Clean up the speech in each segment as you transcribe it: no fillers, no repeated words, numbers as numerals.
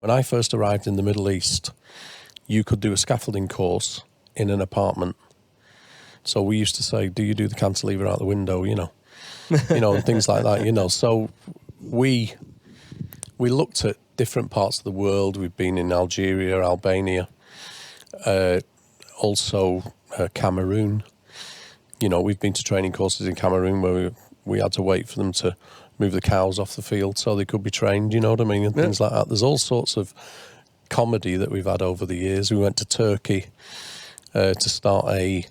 When I first arrived in the Middle East, you could do a scaffolding course in an apartment. So we used to say, do you do the cantilever out the window, and things like that, So we looked at different parts of the world. We've been in Algeria, Albania, also Cameroon. We've been to training courses in Cameroon where we had to wait for them to move the cows off the field so they could be trained, you know what I mean, and things like that. There's all sorts of comedy that we've had over the years. We went to Turkey to start a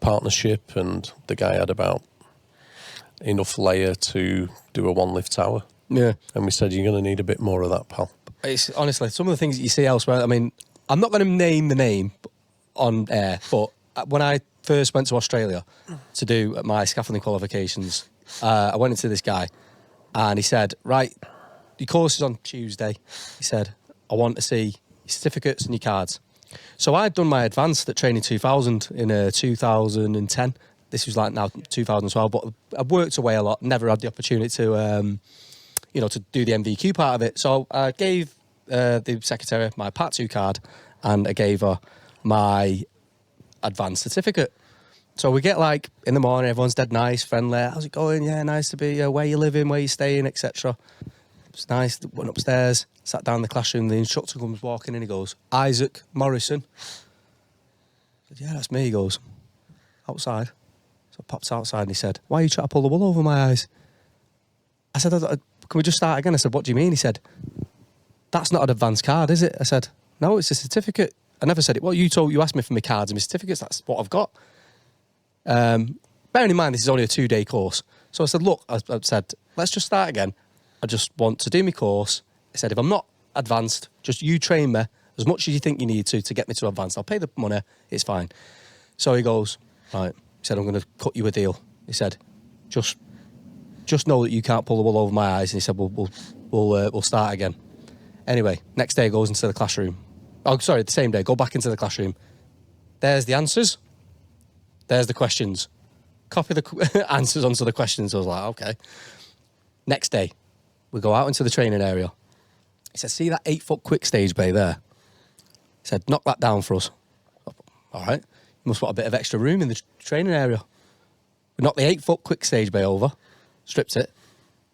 partnership, and the guy had about enough layer to do a one-lift tower. Yeah. And we said, you're going to need a bit more of that, pal. It's honestly, some of the things that you see elsewhere, I mean, I'm not going to name the name on air, but when I first went to Australia to do my scaffolding qualifications, I went into this guy and he said, right, your course is on Tuesday. He said, I want to see your certificates and your cards. So I'd done my advanced at Training 2000 in 2010. This was like now 2012, but I've worked away a lot, never had the opportunity to, to do the MVQ part of it. So I gave the secretary my Part 2 card and I gave her my advanced certificate. So we get in the morning, everyone's dead nice, friendly. How's it going? Yeah, nice to be where you living, where you staying, etc. It's nice. Went upstairs, sat down in the classroom. The instructor comes walking in. He goes, Isaac Morrison. I said, yeah, that's me. He goes, outside. So I popped outside and he said, why are you trying to pull the wool over my eyes? I said, can we just start again? I said, what do you mean? He said, that's not an advanced card, is it? I said, no, it's a certificate. I never said it. Well, you asked me for my cards and my certificates. That's what I've got. Bearing in mind, this is only a 2-day course. So I said, look, I said, let's just start again. I just want to do my course. I said, if I'm not advanced, just you train me as much as you think you need to get me to advanced. I'll pay the money. It's fine. So he goes, right. He said, I'm going to cut you a deal. He said, just know that you can't pull the wool over my eyes. And he said, we'll start again. Anyway, next day goes into the classroom. Oh, sorry, the same day. Go back into the classroom. There's the answers. There's the questions. Copy the answers onto the questions. I was like, okay. Next day, we go out into the training area. He said, see that 8-foot quick stage bay there? He said, knock that down for us. All right. You must want a bit of extra room in the training area. We knocked the 8-foot quick stage bay over, stripped it.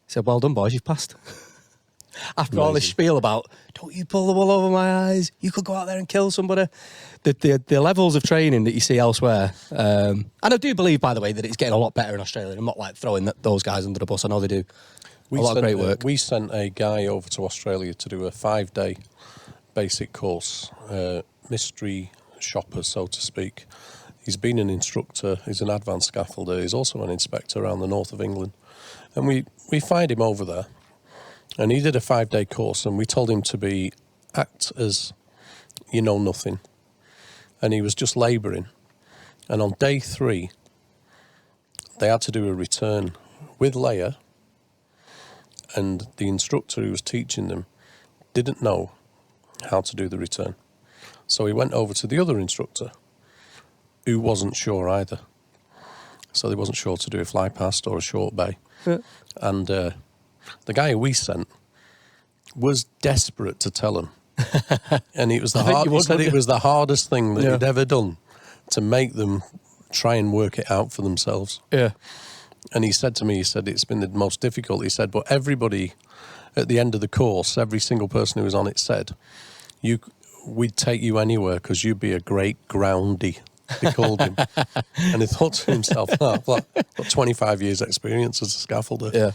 He said, well done, boys, you've passed. After all this spiel about, don't you pull the wool over my eyes, you could go out there and kill somebody. The levels of training that you see elsewhere, and I do believe, by the way, that it's getting a lot better in Australia. I'm not throwing those guys under the bus. I know they do a lot of great work. We sent a guy over to Australia to do a 5-day basic course, mystery shopper, so to speak. He's been an instructor, he's an advanced scaffolder, he's also an inspector around the north of England. And we find him over there. And he did a 5-day course, and we told him to act as you know nothing. And he was just labouring. And on day 3, they had to do a return with layer, and the instructor who was teaching them didn't know how to do the return. So he went over to the other instructor, who wasn't sure either. So they wasn't sure to do a fly past or a short bay. Yeah. And the guy who we sent was desperate to tell him. And it was it was the hardest thing that he'd ever done to make them try and work it out for themselves. Yeah. And he said to me, it's been the most difficult. He said, but everybody at the end of the course, every single person who was on it said, we'd take you anywhere because you'd be a great groundy. He called him. And he thought to himself, I've got 25 years experience as a scaffolder. Yeah.